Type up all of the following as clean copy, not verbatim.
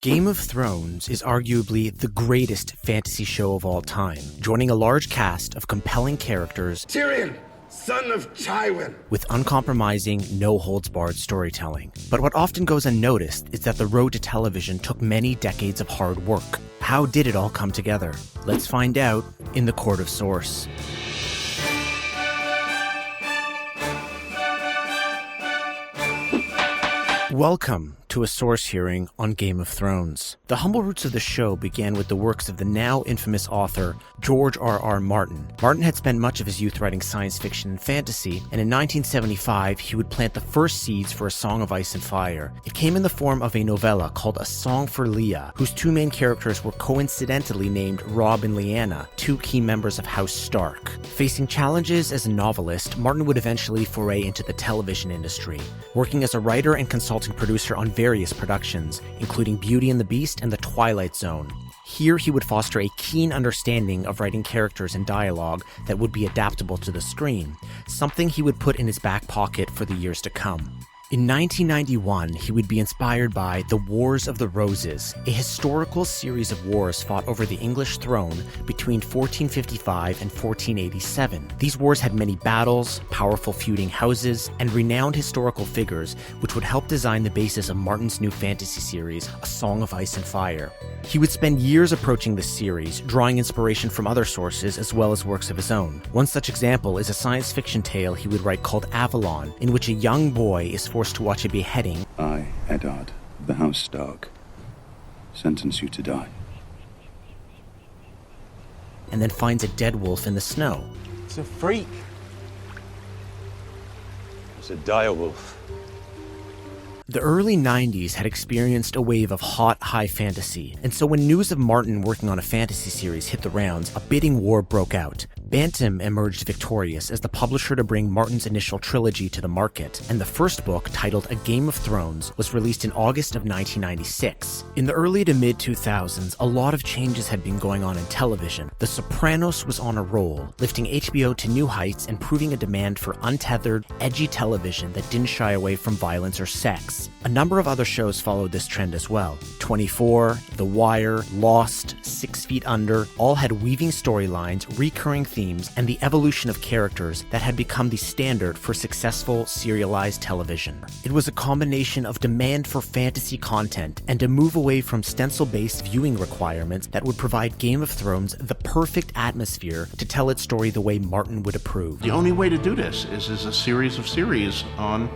Game of Thrones is arguably the greatest fantasy show of all time, joining a large cast of compelling characters Tyrion, son of Tywin, with uncompromising, no-holds-barred storytelling. But what often goes unnoticed is that the road to television took many decades of hard work. How did it all come together? Let's find out in the Court of Source. Welcome to a source hearing on Game of Thrones. The humble roots of the show began with the works of the now infamous author George R.R. Martin. Martin had spent much of his youth writing science fiction and fantasy, and in 1975 he would plant the first seeds for A Song of Ice and Fire. It came in the form of a novella called A Song for Leah, whose two main characters were coincidentally named Robb and Lyanna, two key members of House Stark. Facing challenges as a novelist, Martin would eventually foray into the television industry, working as a writer and consulting producer on various productions, including Beauty and the Beast and The Twilight Zone. Here he would foster a keen understanding of writing characters and dialogue that would be adaptable to the screen, something he would put in his back pocket for the years to come. In 1991, he would be inspired by The Wars of the Roses, a historical series of wars fought over the English throne between 1455 and 1487. These wars had many battles, powerful feuding houses, and renowned historical figures, which would help design the basis of Martin's new fantasy series, A Song of Ice and Fire. He would spend years approaching this series, drawing inspiration from other sources as well as works of his own. One such example is a science fiction tale he would write called Avalon, in which a young boy is forced to watch a beheading. I, Eddard, of the House Stark, sentence you to die. And then finds a dead wolf in the snow. It's a freak. It's a dire wolf. The early 90s had experienced a wave of hot, high fantasy, and so when news of Martin working on a fantasy series hit the rounds, a bidding war broke out. Bantam emerged victorious as the publisher to bring Martin's initial trilogy to the market, and the first book, titled A Game of Thrones, was released in August of 1996. In the early to mid-2000s, a lot of changes had been going on in television. The Sopranos was on a roll, lifting HBO to new heights and proving a demand for untethered, edgy television that didn't shy away from violence or sex. A number of other shows followed this trend as well. 24, The Wire, Lost, 6 Feet Under, all had weaving storylines, recurring themes, and the evolution of characters that had become the standard for successful serialized television. It was a combination of demand for fantasy content and a move away from stencil-based viewing requirements that would provide Game of Thrones the perfect atmosphere to tell its story the way Martin would approve. The only way to do this is a series of series on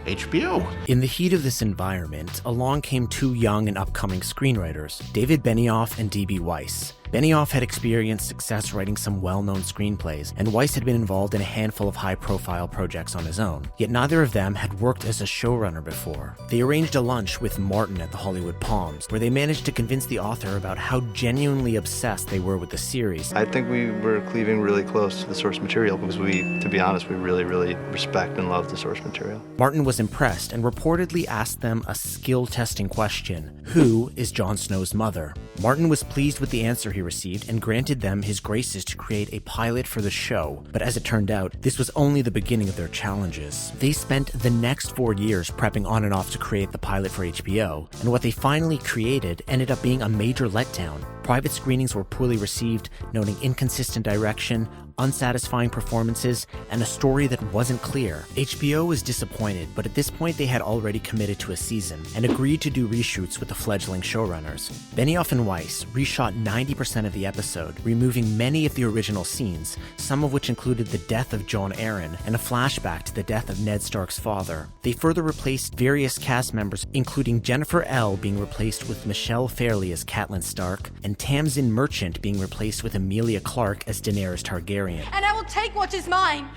HBO. In the heat of this environment, along came two young and upcoming screenwriters, David Benioff and D.B. Weiss. Benioff had experienced success writing some well-known screenplays, and Weiss had been involved in a handful of high-profile projects on his own. Yet neither of them had worked as a showrunner before. They arranged a lunch with Martin at the Hollywood Palms, where they managed to convince the author about how genuinely obsessed they were with the series. I think we were cleaving really close to the source material because to be honest, we really respect and love the source material. Martin was impressed and reportedly asked them a skill-testing question: who is Jon Snow's mother? Martin was pleased with the answer he received and granted them his graces to create a pilot for the show, but as it turned out, this was only the beginning of their challenges. They spent the next 4 years prepping on and off to create the pilot for HBO, and what they finally created ended up being a major letdown. Private screenings were poorly received, noting inconsistent direction, unsatisfying performances, and a story that wasn't clear. HBO was disappointed, but at this point they had already committed to a season and agreed to do reshoots with the fledgling showrunners. Benioff and Weiss reshot 90% of the episode, removing many of the original scenes, some of which included the death of Jon Arryn and a flashback to the death of Ned Stark's father. They further replaced various cast members, including Jennifer L. being replaced with Michelle Fairley as Catelyn Stark, and Tamsin Merchant being replaced with Emilia Clarke as Daenerys Targaryen. And I will take what is mine.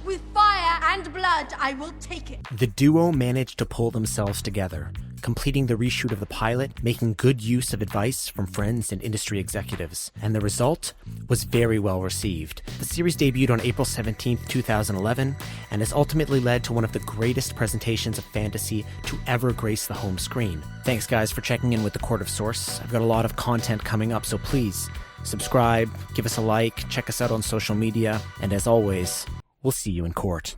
With fire and blood, I will take it. The duo managed to pull themselves together, completing the reshoot of the pilot, making good use of advice from friends and industry executives, and the result was very well received. The series debuted on April 17, 2011, and has ultimately led to one of the greatest presentations of fantasy to ever grace the home screen. Thanks guys for checking in with the Court of Source. I've got a lot of content coming up, so please subscribe, give us a like, check us out on social media, and as always, we'll see you in court.